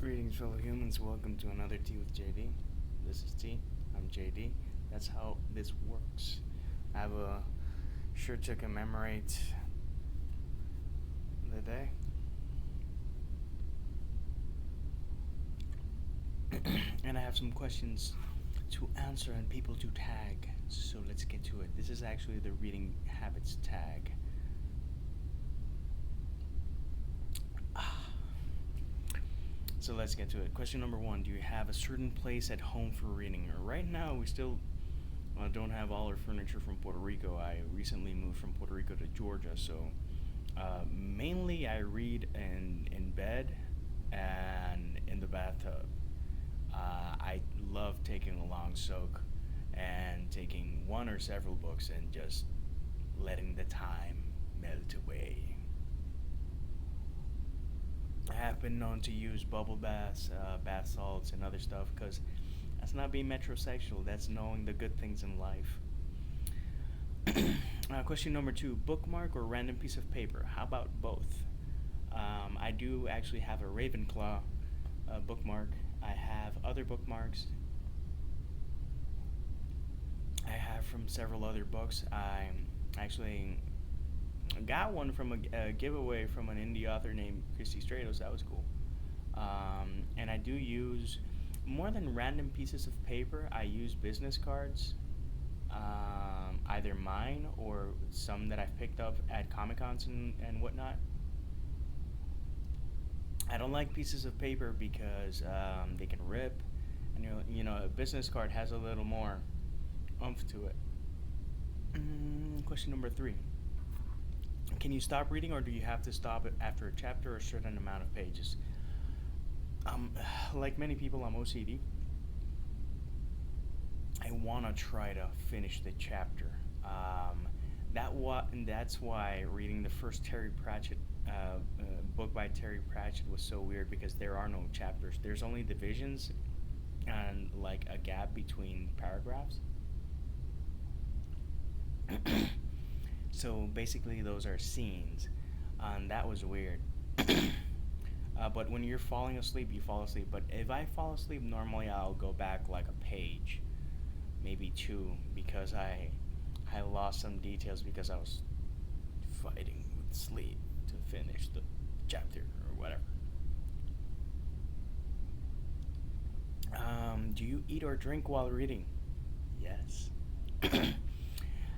Greetings, fellow humans. Welcome to another Tea with JD. This is T. I'm JD. That's how this works. I have a sure to commemorate the day. And I have some questions to answer and people to tag. So let's get to it. This is actually the reading habits tag. So let's get to it. Question number 1: do you have a certain place at home for reading? Right now, we still don't have all our furniture from Puerto Rico. I recently moved from Puerto Rico to Georgia, so mainly I read in bed and in the bathtub. I love taking a long soak and taking one or several books and just letting the time melt away. I have been known to use bubble baths, bath salts, and other stuff because that's not being metrosexual. That's knowing the good things in life. Question number 2: bookmark or random piece of paper? How about both? I do actually have a Ravenclaw bookmark. I have other bookmarks. I have from several other books. I actually got one from a giveaway from an indie author named Christy Stratos. That was cool. And I do use more than random pieces of paper. I use business cards, either mine or some that I've picked up at Comic Cons and whatnot. I don't like pieces of paper because they can rip, and a business card has a little more oomph to it. Question number 3: can you stop reading, or do you have to stop it after a chapter or a certain amount of pages? Like many people, I'm OCD. I want to try to finish the chapter. That's why reading the first Terry Pratchett book by Terry Pratchett was so weird, because there are no chapters. There's only divisions and like a gap between paragraphs. So basically, those are scenes, and that was weird. But when you're falling asleep, you fall asleep. But if I fall asleep, normally I'll go back like a page, maybe two, because I lost some details because I was fighting with sleep to finish the chapter or whatever. Do you eat or drink while reading? Yes.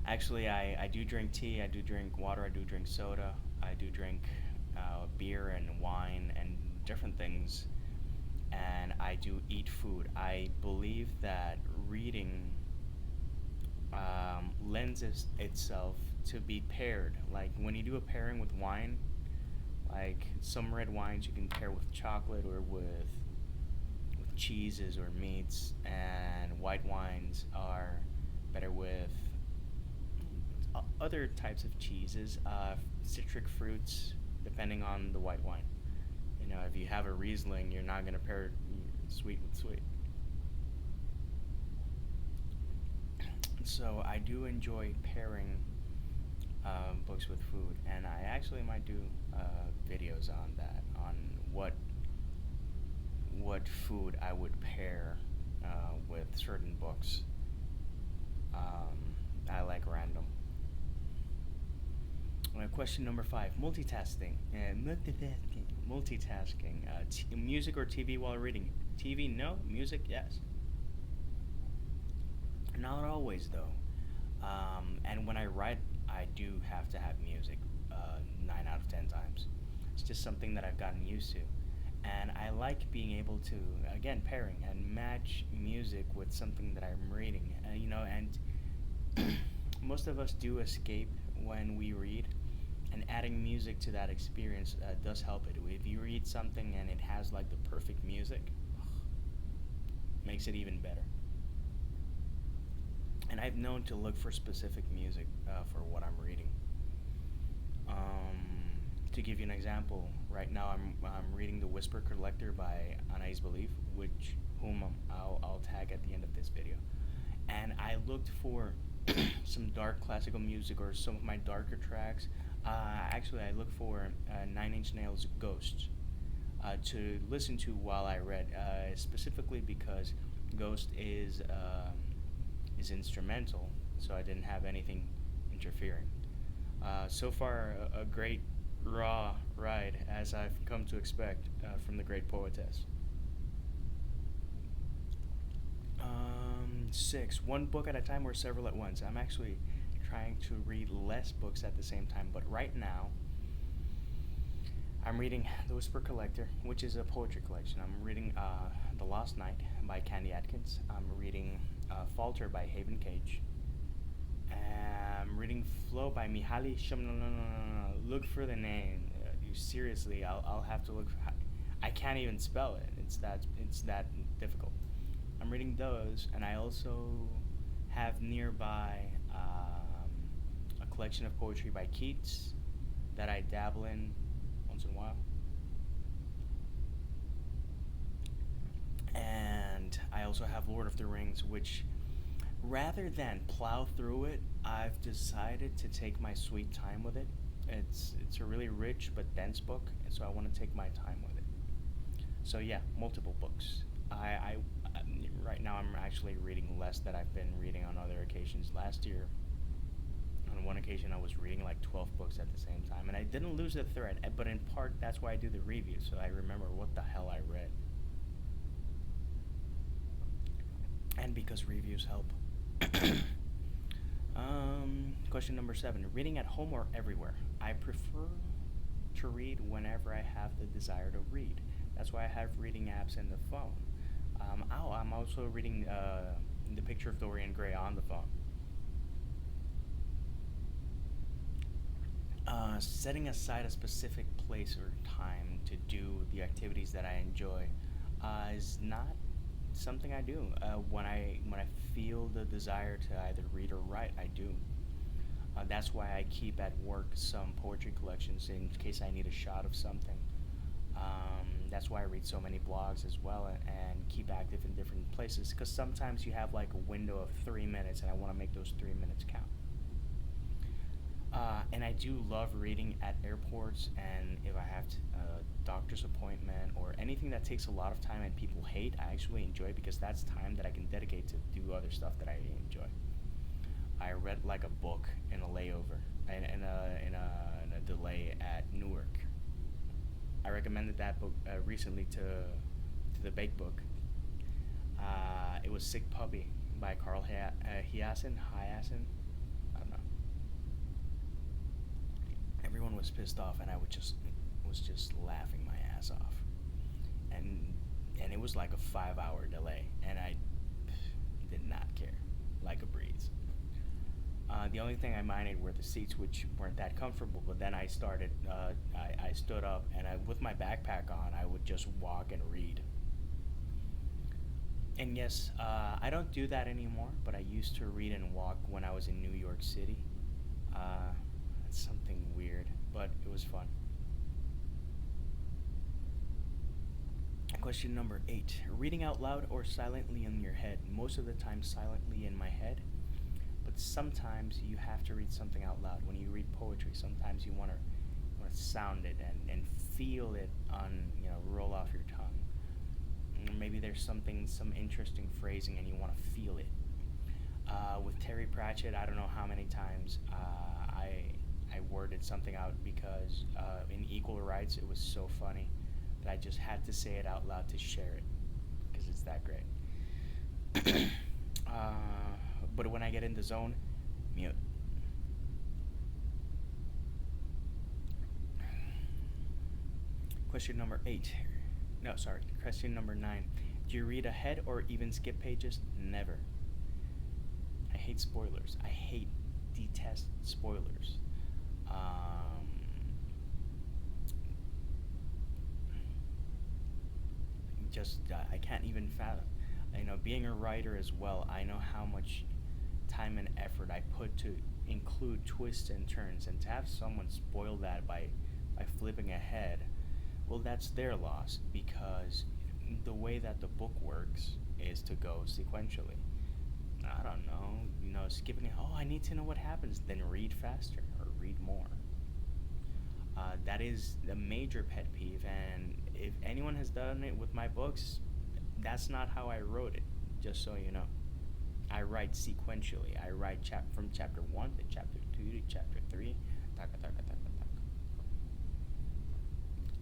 Actually, I do drink tea, I do drink water, I do drink soda, I do drink beer and wine and different things, and I do eat food. I believe that reading lends itself to be paired. Like when you do a pairing with wine, like some red wines you can pair with chocolate or with cheeses or meats, and white wines are better with other types of cheeses, citric fruits, depending on the white wine. If you have a Riesling, you're not going to pair sweet with sweet. So I do enjoy pairing books with food, and I actually might do videos on that, on what food I would pair with certain books. I like random. Question number 5: multitasking. Multitasking. Music or TV while reading? TV, no. Music, yes. Not always, though. And when I write, I do have to have music 9 out of 10 times. It's just something that I've gotten used to. And I like being able to, again, pairing and match music with something that I'm reading. And most of us do escape when we read, and adding music to that experience does help it. If you read something and it has like the perfect music, makes it even better. And I've known to look for specific music for what I'm reading. To give you an example, right now I'm reading The Whisper Collector by Anaïs Believe, whom I'll tag at the end of this video. And I looked for some dark classical music or some of my darker tracks. Actually, I look for Nine Inch Nails' Ghosts. to listen to while I read, specifically because Ghost is instrumental, so I didn't have anything interfering. So far, a great raw ride, as I've come to expect from the great poetess. Six, one book at a time or several at once. I'm actually trying to read less books at the same time, but right now I'm reading The Whisper Collector, which is a poetry collection. I'm reading The Lost Night by Candy Atkins. I'm reading Falter by Haven Cage. I'm reading Flow by Mihaly Look for the name. You seriously, I'll have to look. I can't even spell it. It's that difficult. I'm reading those, and I also have nearby a collection of poetry by Keats that I dabble in once in a while. And I also have Lord of the Rings, which rather than plow through it, I've decided to take my sweet time with it. It's a really rich but dense book, and so I want to take my time with it. So yeah, multiple books. I right now I'm actually reading less than I've been reading on other occasions. Last year, on one occasion, I was reading like 12 books at the same time, and I didn't lose the thread. But in part, that's why I do the review, so I remember what the hell I read, and because reviews help. Question number 7: reading at home or everywhere? I prefer to read whenever I have the desire to read. That's why I have reading apps in the phone. I'm also reading The Picture of Dorian Gray on the phone. Setting aside a specific place or time to do the activities that I enjoy is not something I do. When I feel the desire to either read or write, I do. That's why I keep at work some poetry collections in case I need a shot of something. That's why I read so many blogs as well, and keep active in different places, because sometimes you have like a window of 3 minutes, and I want to make those 3 minutes count. And I do love reading at airports, and if I have a doctor's appointment or anything that takes a lot of time and people hate, I actually enjoy, because that's time that I can dedicate to do other stuff that I enjoy. I read like a book in a layover, in a delay at Newark. I recommended that book recently to the Bake Book. It was Sick Puppy by Carl Hiaasen. I don't know. Everyone was pissed off, and I was just laughing my ass off. And it was like a 5-hour delay, and I did not care, like a breeze. The only thing I minded were the seats, which weren't that comfortable. But then I started. I stood up, and with my backpack on, I would just walk and read. And yes, I don't do that anymore. But I used to read and walk when I was in New York City. It's something weird, but it was fun. Question number 8: reading out loud or silently in your head? Most of the time, silently in my head. But sometimes you have to read something out loud. When you read poetry, sometimes you want to sound it and feel it roll off your tongue. Maybe there's some interesting phrasing, and you want to feel it. With Terry Pratchett, I don't know how many times I worded something out, because in Equal Rights it was so funny that I just had to say it out loud to share it, because it's that great. But when I get in the zone, mute. Question number 8. No, sorry. Question number 9. Do you read ahead or even skip pages? Never. I hate spoilers. Detest spoilers. I can't even fathom. Being a writer as well, I know how much time and effort I put to include twists and turns, and to have someone spoil that by flipping ahead, well, that's their loss, because the way that the book works is to go sequentially. I don't know, skipping it. Oh, I need to know what happens. Then read faster or read more. That is a major pet peeve, and if anyone has done it with my books, that's not how I wrote it. Just so you know, I write sequentially. I write from chapter 1 to chapter 2 to chapter 3. Taka, taka, taka, taka.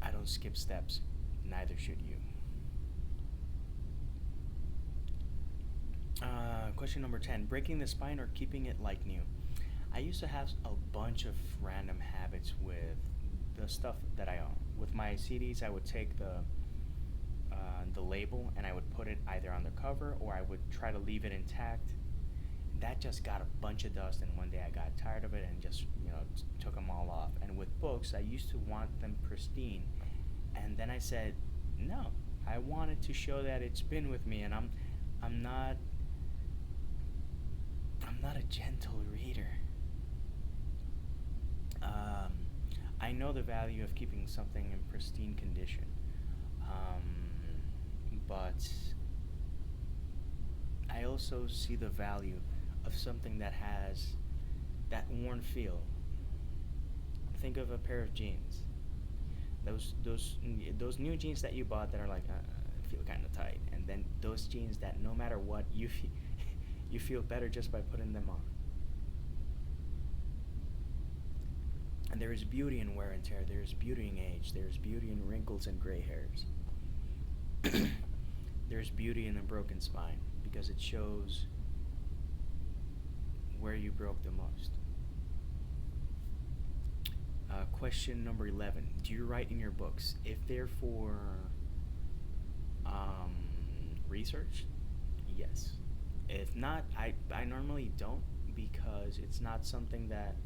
I don't skip steps. Neither should you. Question number 10. Breaking the spine or keeping it like new? I used to have a bunch of random habits with the stuff that I own. With my CDs, I would take the label and I would put it either on the cover or I would try to leave it intact. That just got a bunch of dust, and one day I got tired of it and just took them all off. And with books, I used to want them pristine, and then I said, no, I wanted to show that it's been with me, and I'm not a gentle reader. I know the value of keeping something in pristine condition, but I also see the value of something that has that worn feel. Think of a pair of jeans. Those new jeans that you bought that are like feel kind of tight, and then those jeans that no matter what you you feel better just by putting them on. And there is beauty in wear and tear. There is beauty in age. There is beauty in wrinkles and gray hairs. There is beauty in a broken spine because it shows where you broke the most. Question number 11. Do you write in your books? If they're for research, yes. If not, I normally don't, because it's not something that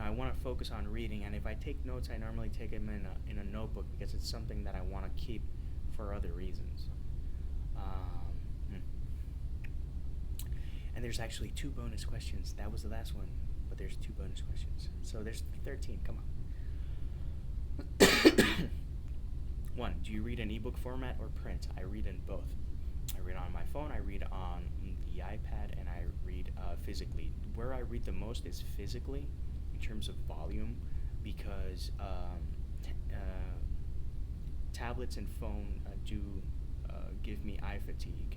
I want to focus on reading. And if I take notes, I normally take them in a notebook because it's something that I want to keep for other reasons. And there's actually 2 bonus questions. That was the last one, but there's 2 bonus questions. So there's 13. Come on. 1. Do you read in ebook format or print? I read in both. I read on my phone, I read on the iPad, and I read physically. Where I read the most is physically, in terms of volume, because tablets and phone do give me eye fatigue.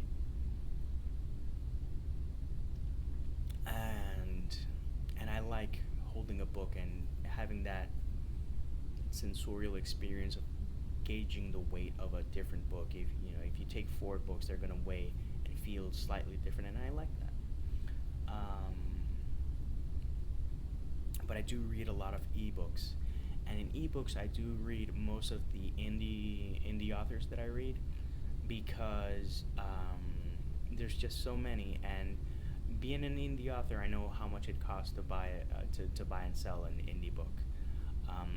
And I like holding a book and having that sensorial experience of gauging the weight of a different book. If you take 4 books, they're gonna weigh and feel slightly different, and I like that. But I do read a lot of ebooks, and in ebooks I do read most of the indie authors that I read, because there's just so many. And being an indie author, I know how much it costs to buy to buy and sell an indie book.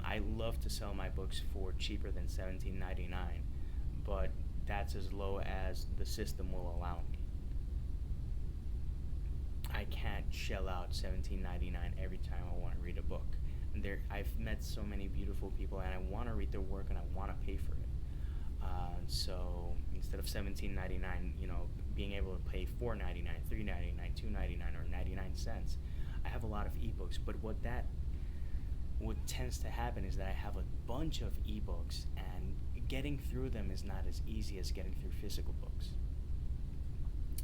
I love to sell my books for cheaper than $17.99, but that's as low as the system will allow me. I can't shell out $17.99 every time I want to read a book. I've met so many beautiful people, and I want to read their work, and I want to pay for it. So instead of $17.99, being able to pay $4.99, $3.99, $2.99, or 99 cents, I have a lot of ebooks. But what tends to happen is that I have a bunch of ebooks, and getting through them is not as easy as getting through physical books.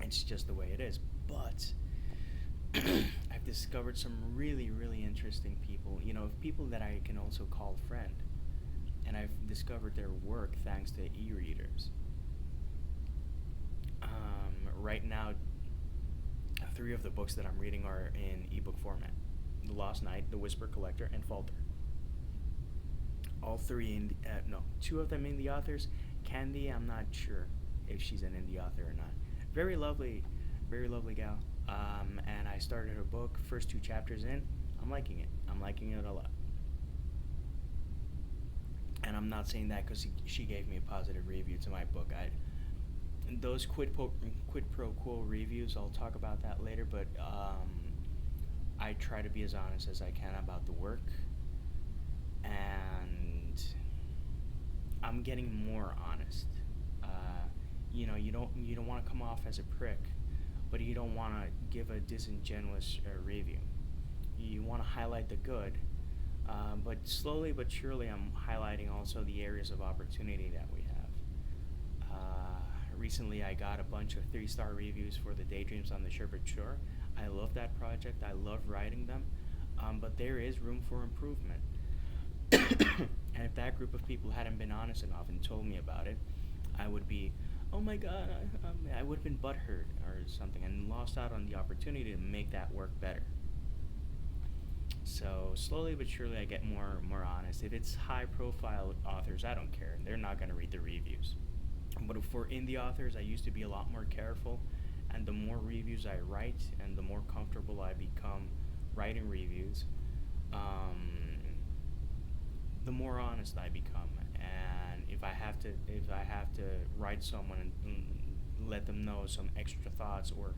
It's just the way it is. But I've discovered some really, really interesting people, people that I can also call friend. And I've discovered their work thanks to e-readers. Right now, 3 of the books that I'm reading are in ebook format: The Lost Night, The Whisper Collector, and Falter. All 3 2 of them indie authors. Candy, I'm not sure if she's an indie author or not. Very lovely gal. And I started her book, first 2 chapters in. I'm liking it. I'm liking it a lot. And I'm not saying that because she gave me a positive review to my book. Those quid pro quo reviews, I'll talk about that later, but I try to be as honest as I can about the work, and I'm getting more honest. You don't want to come off as a prick, but you don't want to give a disingenuous review. You want to highlight the good, But slowly but surely, I'm highlighting also the areas of opportunity that we have. Recently, I got a bunch of 3-star reviews for the Daydreams on the Shepherd Shore. I love that project. I love writing them, but there is room for improvement. And if that group of people hadn't been honest enough and told me about it, I would be, oh my god, I would have been butthurt or something and lost out on the opportunity to make that work better. So slowly but surely, I get more honest. If it's high profile authors, I don't care. They're not gonna read the reviews. But for indie authors, I used to be a lot more careful, and the more reviews I write, and the more comfortable I become writing reviews, the more honest I become. And if I have to write someone and let them know some extra thoughts, or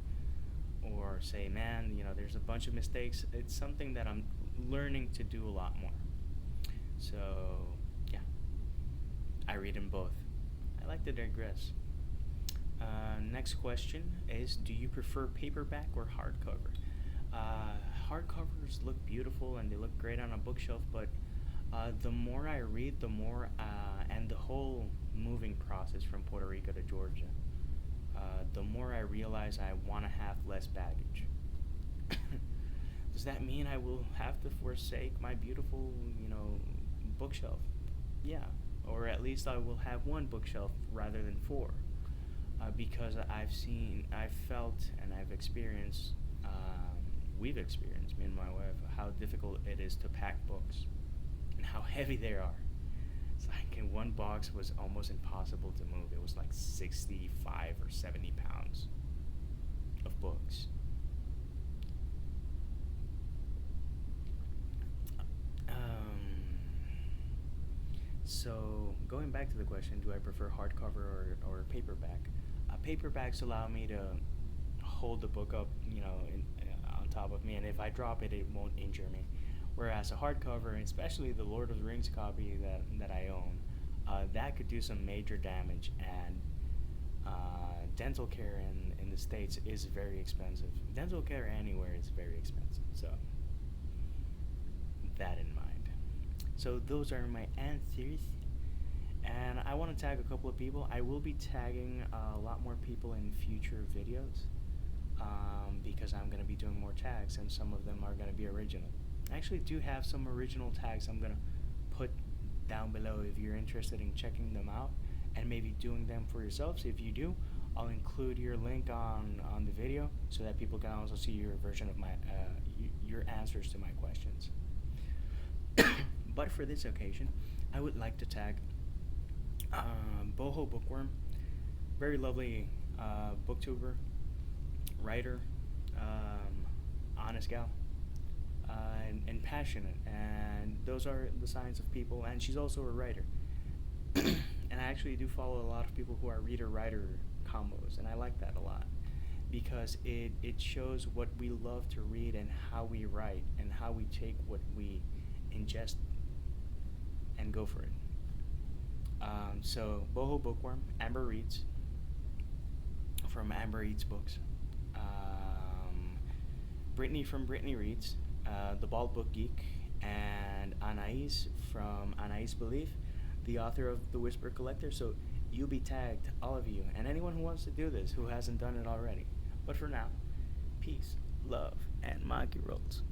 say, man, there's a bunch of mistakes, it's something that I'm learning to do a lot more. So, yeah, I read them both. I like to digress. Next question is, do you prefer paperback or hardcover? Hardcovers look beautiful and they look great on a bookshelf, but the more I read, the more, and the whole moving process from Puerto Rico to Georgia, the more I realize I want to have less baggage. Does that mean I will have to forsake my beautiful, bookshelf? Yeah, or at least I will have one bookshelf rather than four, because I've felt, and I've experienced, we've experienced, me and my wife, how difficult it is to pack books and how heavy they are. It's like in one box was almost impossible to move. It was like 65 or 70 pounds of books. So going back to the question, do I prefer hardcover or paperback? Paperbacks allow me to hold the book up, on top of me, and if I drop it, it won't injure me. Whereas a hardcover, especially the Lord of the Rings copy that I own, that could do some major damage, and dental care in the States is very expensive. Dental care anywhere is very expensive, so that in mind. So those are my answers, and I want to tag a couple of people. I will be tagging a lot more people in future videos, because I'm going to be doing more tags, and some of them are going to be original. I actually do have some original tags I'm going to put down below if you're interested in checking them out and maybe doing them for yourselves. If you do, I'll include your link on the video so that people can also see your version of your answers to my questions. But for this occasion, I would like to tag Boho Bookworm, very lovely booktuber, writer, honest gal, and passionate, and those are the signs of people. And she's also a writer, and I actually do follow a lot of people who are reader-writer combos, and I like that a lot because it shows what we love to read and how we write and how we take what we ingest and go for it. So Boho Bookworm, Amber Reads from Amber Eats Books, Brittany from Brittany Reads, the Bald Book Geek, and Anaïs from Anaïs Believe, the author of The Whisper Collector. So you'll be tagged, all of you, and anyone who wants to do this who hasn't done it already. But for now, peace, love, and monkey rolls.